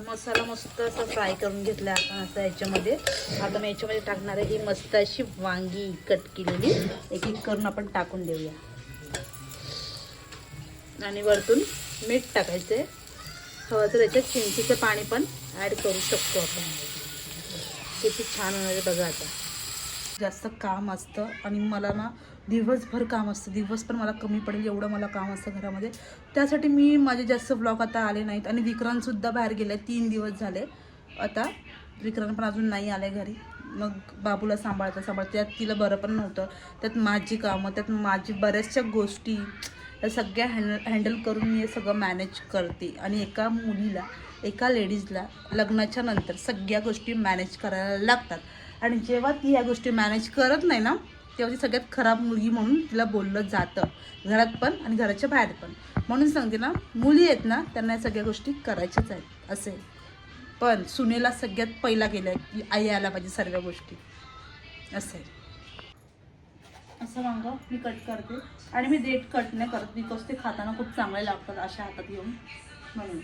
मसाला मस्त असं फ्राय करून घेतला आपण असं याच्यामध्ये. आता मी याच्यामध्ये टाकणार आहे ही मस्त अशी वांगी कट केलेली. एक एक करून आपण टाकून देऊया आणि वरतून मीठ टाकायचं आहे. हवं तर याच्यात चिंचेचं पाणी पण ॲड करू शकतो आपण. किती छान होणार आहे बघा. आता जास्त काम असतं आणि मला ना दिवसभर काम असतं. दिवस पण मला कमी पडेल एवढं मला काम असतं घरामध्ये. त्यासाठी मी माझे जास्त ब्लॉग आता आले नाहीत. आणि विक्रांतसुद्धा बाहेर गेले 3 दिवस झाले. आता विक्रांत पण अजून नाही आले घरी. मग बाबूला सांभाळता त्यात तिला बरं पण नव्हतं. त्यात माझी कामं, त्यात माझी बऱ्याचशा गोष्टी, या सगळ्या हँडल करून मी हे सगळं मॅनेज करते. आणि एका मुलीला, एका लेडीजला लग्नाच्या नंतर सगळ्या गोष्टी मॅनेज करायला लागतात. आणि जेव्हा ती ह्या गोष्टी मॅनेज करत नाही ना, तेव्हा ती सगळ्यात खराब मुलगी म्हणून तिला बोललं जातं, घरात पण आणि घराच्या बाहेर पण. म्हणून सांगते ना, मुली आहेत ना त्यांना या सगळ्या गोष्टी करायच्याच आहेत असे. पण सुनेला सगळ्यात पहिला गेलं की आई यायला पाहिजे सर्व गोष्टी असे. असं वांगं मी कट करते. आणि मी देठ कट नाही करत बिकॉज ते खाताना खूप चांगले लागतात अशा हातात येऊन म्हणून.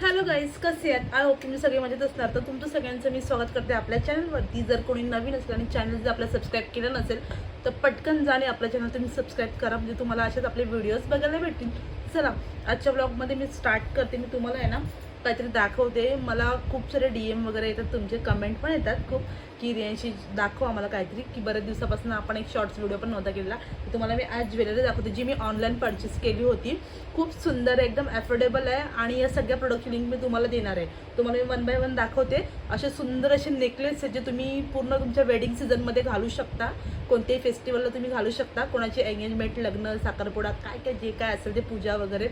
हॅलो गाईज, कसे आहेत? आय होप तुम्ही सगळे मजेत असणार. तर तुमचं सगळ्यांचं मी स्वागत करते आपल्या चॅनलवरती. जर कोणी नवीन असेल आणि चॅनल जर आपलं सबस्क्राईब केलं नसेल तर पटकन जाणे आपल्या चॅनल तुम्ही सबस्क्राईब करा, म्हणजे तुम्हाला असेच आपले व्हिडिओज बघायला भेटतील. चला आजच्या ब्लॉगमध्ये मी स्टार्ट करते. मी तुम्हाला आहे ना काहीतरी दाखवते. मला खूप सारे DM वगैरे येतात, तुमचे कमेंट पण येतात खूप की रियांशी दाखव आम्हाला काहीतरी, की बऱ्याच दिवसापासून आपण एक शॉर्ट्स व्हिडिओ पण नव्हता केलेला. तर तुम्हाला मी आज ज्वेलरी दाखवते जी मी ऑनलाईन परचेस केली होती. खूप सुंदर आहे, एकदम अफोर्डेबल आहे. आणि या सगळ्या प्रोडक्टची लिंक मी तुम्हाला देणार आहे. तुम्हाला मी 1 बाय 1 दाखवते. असे सुंदर असे नेकलेस आहेत जे तुम्ही पूर्ण तुमच्या वेडिंग सीझनमध्ये घालू शकता. कोणत्याही फेस्टिवलला तुम्ही घालू शकता. कोणाची एंगेजमेंट, लग्न, साखरपुडा, काय काय जे काय असेल ते, पूजा वगैरे,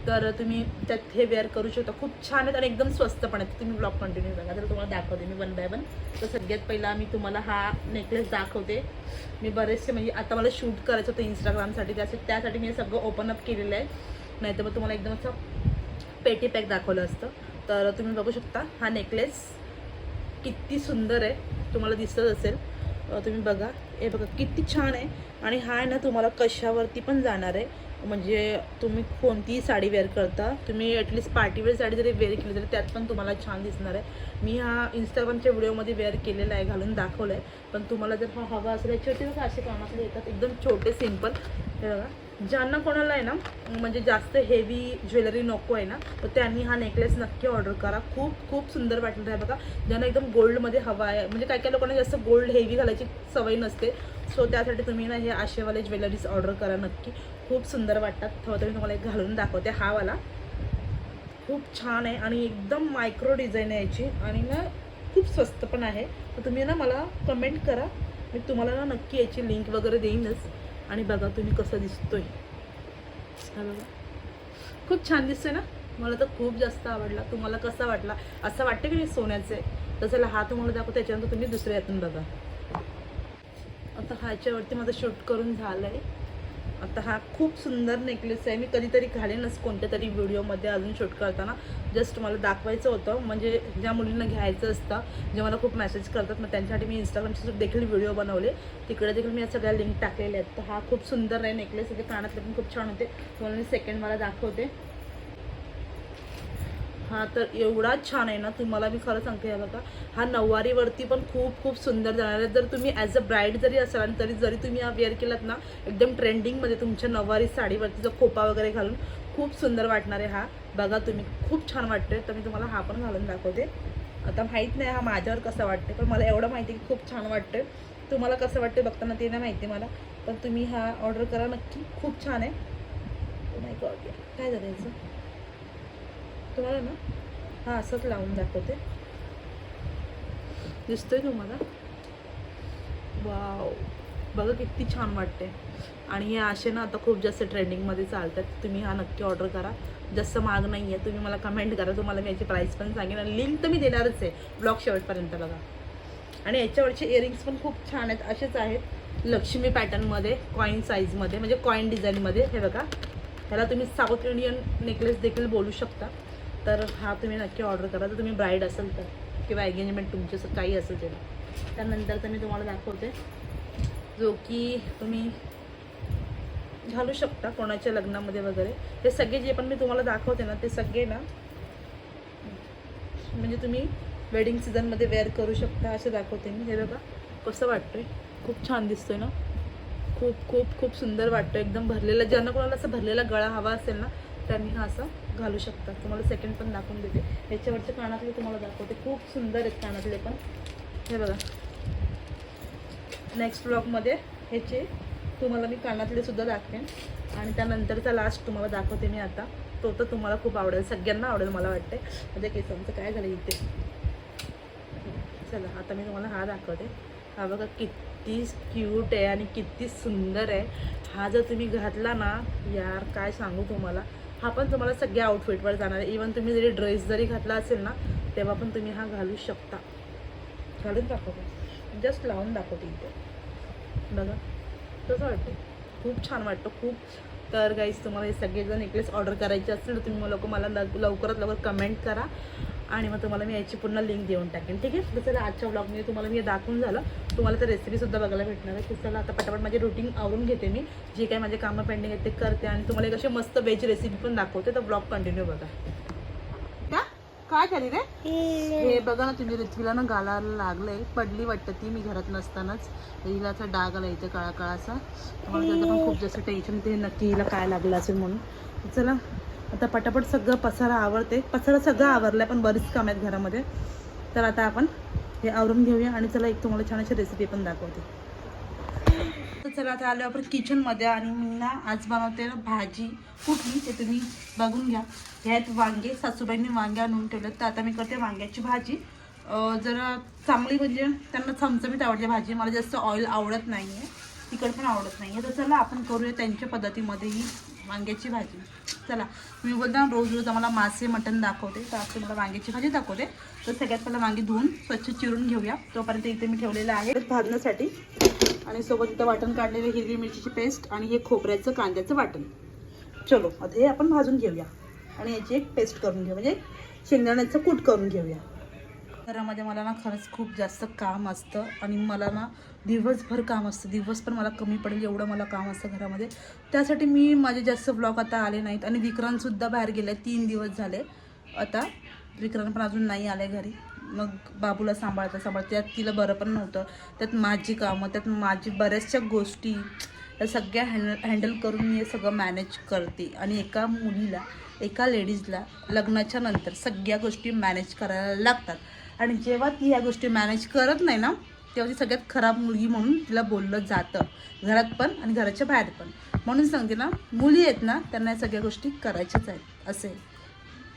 तर तुम्ही त्यात हे वेअर करू शकता. खूप छान आहेत आणि एकदम स्वस्त पण आहेत. तुम्ही ब्लॉग कंटिन्यू बघा. तर तुम्हाला दाखवते मी 1 बाय 1. तर सगळ्यात पहिला मी तुम्हाला हा नेकलेस दाखवते. मी बरेचसे म्हणजे आता मला शूट करायचं होतं इंस्टाग्रामसाठी, त्यासाठी मी हे सगळं ओपन अप केलेलं आहे. नाही तर मग तुम्हाला एकदम असं पेटी पॅक दाखवलं असतं. तर तुम्ही बघू शकता हा नेकलेस किती सुंदर आहे, तुम्हाला दिसत असेल. तुम्ही बघा, हे बघा किती छान आहे. आणि हा आहे ना तुम्हाला कशावरती पण जाणार आहे. म्हणजे तुम्ही कोणतीही साडी वेअर करता, तुम्ही ॲटलिस्ट पार्टीवेअर साडी जरी वेअर केली तरी त्यात पण तुम्हाला छान दिसणार आहे. मी हा इंस्टाग्रामच्या व्हिडिओमध्ये वेअर केलेला आहे, घालून दाखवलं आहे. पण तुम्हाला जर हा हवा असेल, याच्यावरती बघा असे कामातले येतात एकदम छोटे सिम्पल. हे बघा, ज्यांना कोणाला आहे ना म्हणजे जास्त हेवी ज्वेलरी नको आहे ना, तर त्यांनी हा नेकलेस नक्की ऑर्डर करा. खूप खूप सुंदर वाटलं आहे बघा. ज्यांना एकदम गोल्डमध्ये हवा आहे, म्हणजे काही काही लोकांना जास्त गोल्ड हेवी घालायची सवय नसते, सो त्यासाठी तुम्ही ना हे असेवाले ज्वेलरीज ऑर्डर करा नक्की. खूप सुंदर वाटतात. तेव्हा मी तुम्हाला एक घालून दाखवते. हा वाला खूप छान आहे आणि एकदम मायक्रो डिझाईन आहे याची. आणि ना खूप स्वस्त पण आहे. तर तुम्ही ना मला कमेंट करा, मी तुम्हाला ना नक्की याची लिंक वगैरे देईनच. आणि बघा तुम्ही कसं दिसतोय, बघा खूप छान दिसतोय ना. मला तर खूप जास्त आवडला. तुम्हाला कसा वाटला? असं वाटतं की मी सोन्याचं आहे. तसं हा तुम्हाला दाखवतो, त्याच्यानंतर तुम्ही दुसऱ्या यातून बघा. आता ह्याच्यावरती माझं शूट करून झालं आहे. आता हा खूप सुंदर नेकलेस आहे. मी कधीतरी घालेनच कोणत्या तरी व्हिडिओमध्ये अजून शूट करताना. जस्ट मला दाखवायचं होतं, म्हणजे ज्या मुलींना घ्यायचं असतं, जे मला खूप मेसेज करतात, मग त्यांच्यासाठी मी इंस्टाग्रामचे देखील व्हिडिओ बनवले. तिकडे देखील मी या सगळ्या लिंक टाकलेल्या आहेत. तर हा खूप सुंदर आहे नेकलेस. त्याचे कानातले पण खूप छान होते. तुम्हाला मी सेकंड मला दाखवते. हा तर एवढा छान आहे ना, तुम्हाला मी खरं सांगते. हे बघा, हा नऊवारीवरती पण खूप खूप सुंदर जाणार आहे. जर तुम्ही ॲज अ ब्राईड जरी असाल आणि जरी तुम्ही हा वेअर केलात ना, एकदम ट्रेंडिंगमध्ये तुमच्या नऊवारी साडीवरती जो खोपा वगैरे घालून खूप सुंदर वाटणार आहे. हा बघा तुम्ही, खूप छान वाटते. तर मी तुम्हाला हा पण घालून दाखवते. आता माहीत नाही हा माझ्यावर कसं वाटते, पण मला एवढं माहिती की खूप छान वाटते. तुम्हाला कसं वाटते बघताना ते नाही माहिती मला, पण तुम्ही हा ऑर्डर करा नक्की. खूप छान आहे. नाही काय झालं याचं तुम्हाला ना, हा असंच लावून दाखवते. दिसतोय तुम्हाला? वाव, बघा किती छान वाटते. आणि हे असे ना आता खूप जास्त ट्रेंडिंगमध्ये चालतात. तुम्ही हा नक्की ऑर्डर करा. जास्त महाग नाही आहे. तुम्ही मला कमेंट करा, तुम्हाला मी याची प्राईस पण सांगेन आणि लिंक तर मी देणारच आहे ब्लॉग शेवटपर्यंत बघा. आणि याच्यावरचे इयरिंग्स पण खूप छान आहेत, असेच आहेत लक्ष्मी पॅटर्नमध्ये, कॉईन साईजमध्ये, म्हणजे कॉईन डिझाईनमध्ये. हे बघा, ह्याला तुम्ही साऊथ इंडियन नेकलेस देखील बोलू शकता. तर हा तुम्ही नक्की ऑर्डर करा जर तुम्ही ब्राईड असेल तर, किंवा एंगेजमेंट तुमचं काही असेल त्याला. त्यानंतर तर मी तुम्हाला दाखवते जो की तुम्ही घालू शकता कोणाच्या लग्नामध्ये वगैरे. हे सगळे जे पण मी तुम्हाला दाखवते ना ते सगळे ना म्हणजे तुम्ही वेडिंग सीझनमध्ये वेअर करू शकता असे दाखवते मी. हे बघा कसं वाटतंय, खूप छान दिसतोय ना, खूप खूप खूप सुंदर वाटतं एकदम भरलेला. ज्यांना कोणाला असं भरलेला गळा हवा असेल ना त्यांनी हा असं घालू शकता. तुम्हाला सेकंड पण दाखवून देते. ह्याच्यावरचे कानातले तुम्हाला दाखवते, खूप सुंदर आहेत कानातले पण. हे बघा नेक्स्ट ब्लॉगमध्ये ह्याचे तुम्हाला मी कानातले सुद्धा दाखवेन आणि त्यानंतरचा लास्ट तुम्हाला दाखवते मी आता. तो तर तुम्हाला खूप आवडेल, सगळ्यांना आवडेल मला वाटते. म्हणजे केसांचं काय झालं इथे. चला आता मी तुम्हाला हा दाखवते. हा बघा किती क्यूट आहे आणि किती सुंदर आहे. हा जर तुम्ही घातला ना यार काय सांगू तुम्हाला. हा पण तुम्हाला सगळ्या आउटफिटवर जाणार आहे. इवन तुम्ही जरी ड्रेस जरी घातला असेल ना तेव्हा पण तुम्ही हा घालू शकता. घालून दाखवतो, जस्ट लावून दाखवते इथे. बघा कसं वाटतं, खूप छान वाटतं खूप. तर गाईज तुम्हाला हे सगळे जर नेकलेस ऑर्डर करायचे असेल तर तुम्ही मला लवकरात लवकर कमेंट करा आणि मग तुम्हाला मी याची पूर्ण लिंक देऊन टाकेन. ठीक आहे. तर चला आजच्या ब्लॉगमध्ये तुम्हाला मी दाखवून झालं. तुम्हाला तर रेसिपीसुद्धा बघायला भेटणार आहे. तर चला आता पटापट माझे रुटीन आवरून घेते मी. जे काही माझे कामं पेंडिंग आहेत ते करते आणि तुम्हाला एक अशी मस्त वेज रेसिपी पण दाखवते. तर ब्लॉग कंटिन्यू बघा. काय झाली रे. हे बघा ना तुम्ही ऋथ्वीला ना गालाला लागलंय, पडली वाटतं ती मी घरात नसतानाच. हिला असा डाग आला इथे काळा काळाचा. मला त्याचं पण खूप जास्त टेन्शन ते नक्की हिला काय लागलं असेल म्हणून. चला आता पटापट सगळं पसारा आवरते. पसारा सगळं आवरलं पण बरीच काम आहेत घरामध्ये. तर आता आपण हे आवरून घेऊया आणि चला एक तुम्हाला छान अशी रेसिपी पण दाखवते. तर चला आता आलो आपण किचनमध्ये आणि मी ना आज बनवते भाजी. कुठली ते तुम्ही बघून घ्या. ह्यात वांगे सासूबाईंनी वांगे आणून ठेवलेत. तर आता मी करते वांग्याची भाजी. जरा चांगली म्हणजे त्यांना चमचमीत आवडते भाजी. मला जास्त ऑइल आवडत नाही आहे, तिखट पण आवडत नाही आहे. तर चला आपण करूया त्यांच्या पद्धतीमध्ये ही वांग्याची भाजी. चला मी बोलता रोज रोज आम्हाला मासे मटण दाखवते तर आता मला वांग्याची भाजी दाखवते. तर सगळ्यात पहिला वांगी धुवून स्वच्छ चिरून घेऊया. तोपर्यंत इथे मी ठेवलेलं आहे भाजण्यासाठी आणि सोबत इथं वाटण काढलेले हिरवी मिरचीची पेस्ट आणि हे खोबऱ्याचं कांद्याचं वाटण. चलो आता हे आपण भाजून घेऊया आणि याची एक पेस्ट करून घेऊ म्हणजे शेंगदाण्याचं कूट करून घेऊया. घरामध्ये मला ना खरंच खूप जास्त काम असतं आणि मला ना दिवसभर काम असतं. दिवस पण मला कमी पडेल एवढं मला काम असतं घरामध्ये. त्यासाठी मी माझे जास्त ब्लॉग आता आले नाहीत आणि विक्रांतसुद्धा बाहेर गेले. 3 दिवस झाले आता. विक्रांत पण अजून नाही आले घरी. मग बाबूला सांभाळता त्यात तिला बरं पण नव्हतं. त्यात माझी कामं, त्यात माझी बऱ्याचशा गोष्टी त्या सगळ्या हँडल करून मी हे सगळं मॅनेज करते. आणि एका मुलीला एका लेडीजला लग्नाच्या नंतर सगळ्या गोष्टी मॅनेज करायला लागतात. आणि जेव्हा ती ह्या गोष्टी मॅनेज करत नाही ना तेव्हा ती सगळ्यात खराब मुलगी म्हणून तिला बोललं जातं, घरात पण आणि घराच्या बाहेर पण. म्हणून सांगते ना मुली आहेत ना त्यांना या सगळ्या गोष्टी करायच्याच आहेत असे.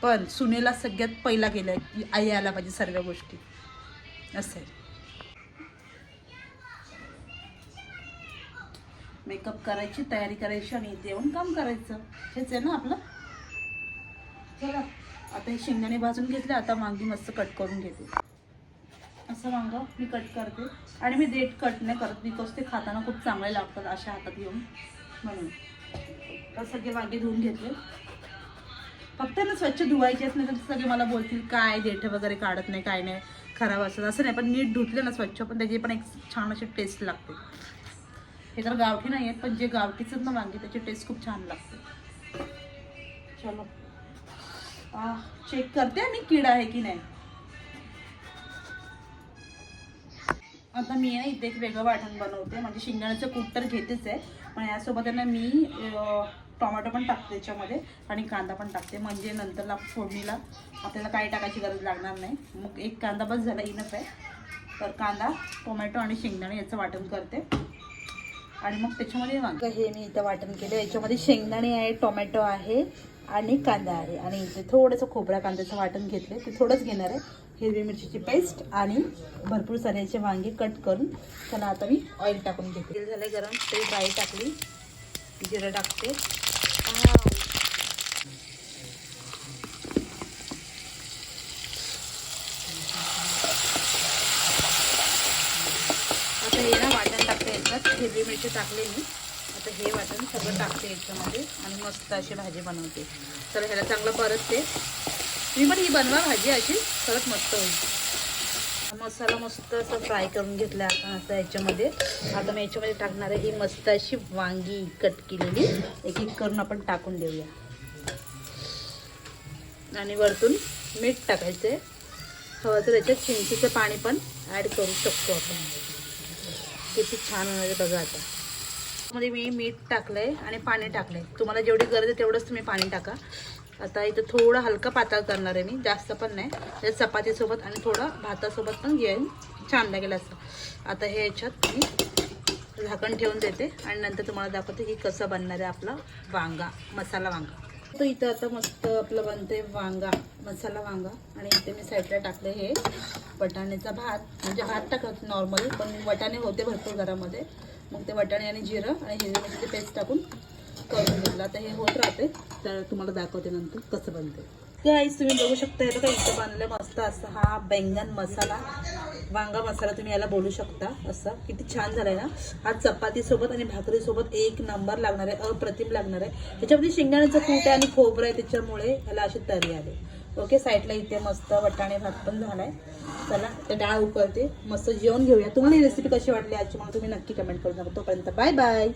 पण सुनेला सगळ्यात पहिला गेलं आहे आई आला पाहिजे सर्व गोष्टी असे. मेकअप करायची, तयारी करायची आणि इथे येऊन काम करायचं. हेच आहे ना आपलं. चला आता हे शेंगदाणे भाजून घेतले. आता वांगी मस्त कट करून घेते. असं वांगं मी कट करते आणि मी देठ कट नाही करत बिकॉज ते खाताना खूप चांगले लागतात अशा हातात घेऊन म्हणून. तर सगळे वांगे धुवून घेतले. फक्त ना स्वच्छ धुवायचेच नाही तर सगळे मला बोलतील काय देठ वगैरे काढत नाही काय नाही खराब असत असं नाही. पण नीट धुतले ना स्वच्छ पण त्याची पण एक छान अशी टेस्ट लागते. हे तर गावठी नाही आहेत पण जे गावठीच ना वांगी त्याची टेस्ट खूप छान लागते. चलो चेक करते मी किडा आहे की नाही. आता मी आहे इथे एक वेगळं वाटण बनवते. म्हणजे शेंगदाण्याचं कूट तर घेतेच आहे पण यासोबत ना मी टोमॅटो पण टाकते त्याच्यामध्ये आणि कांदा पण टाकते. म्हणजे नंतरला फोडणीला आपल्याला काही टाकायची गरज लागणार नाही. मग एक कांदा बस झाला इनफ आहे. तर कांदा टोमॅटो आणि शेंगदाणे याचं वाटण करते आणि मग त्याच्यामध्ये वांगे हे मी इथं वाटण केलं. याच्यामध्ये शेंगदाणे आहे, टोमॅटो आहे आणि कांदा आहे आणि इथे थोडंसं खोबरा कांद्याचं वाटण घेतलं ते थोडंच घेणार आहे. हिरवी मिरचीची पेस्ट आणि भरपूर सारे असे वांगे कट करून. त्याला आता मी ऑइल टाकून घेते. तेल झालं गरम ते डाळी टाकली, जिरं टाकते. आता हे ना वाटण टाकते याच्यात. हिरवी मिरची टाकली मी. आता हे वाटण सगळं टाकते याच्यामध्ये आणि मस्त अशी भाजी बनवते. तर ह्याला चांगलं परतते. तुम्ही पण ही बनवा भाजी अशी खरंच मस्त होईल. मसाला मस्त असं फ्राय करून घेतला आपण आता याच्यामध्ये. आता मी याच्यामध्ये टाकणार आहे ही मस्त अशी वांगी कट केलेली. एक एक करून आपण टाकून देऊया. आणि वरतून मीठ टाकायचं आहे. हवं तर याच्यात चिंचेचं पाणी पण ॲड करू शकतो आपण. किती छान होणार आहे बघा. आता मध्ये मी मीठ टाकलं आहे आणि पाणी टाकलं आहे. तुम्हाला जेवढी गरज आहे तेवढंच तुम्ही पाणी टाका. आता इथं थोडं हलका पातळ करणार आहे मी, जास्त पण नाही. त्या चपातीसोबत आणि थोडं भातासोबत पण घेऊन छान लागेल असं. आता हे याच्यात मी झाकण ठेवून देते आणि नंतर तुम्हाला दाखवते की कसं बनणार आहे आपला वांगा, मसाला वांगा. तर इथं आता मस्त आपलं बनते वांगा, मसाला वांगा. आणि इथे मी साईडला टाकले हे वटाण्याचा भात. म्हणजे भात टाकत नॉर्मली, पण वटाणे होते भरपूर घरामध्ये. मग ते वटाणे आणि जिरं आणि हिरवी मिरचीची पेस्ट टाकून करून घेतलं. आता हे होत राहते तर तुम्हाला दाखवते नंतर कसं बनते. गाईस तुम्ही बघू शकता हे बघा इथं बनलं मस्त असं हा बैंगन मसाला, वांगा मसाला तुम्ही याला बोलू शकता. असं किती छान झालं आहे ना. हा चपातीसोबत आणि भाकरीसोबत एक नंबर लागणार आहे, अप्रतिम लागणार आहे. त्याच्यामध्ये शेंगदाण्याचं कूट आहे आणि खोबरं आहे, त्याच्यामुळे ह्याला अशी तरी आले. ओके, साईडला इथे मस्त वटाणे भात पण झाला आहे. चला ते डाळ उकळते, मस्त जेवण घेऊया. तुम्हाला ही रेसिपी कशी वाटली आजची मला तुम्ही नक्की कमेंट करू नका. तोपर्यंत बाय बाय.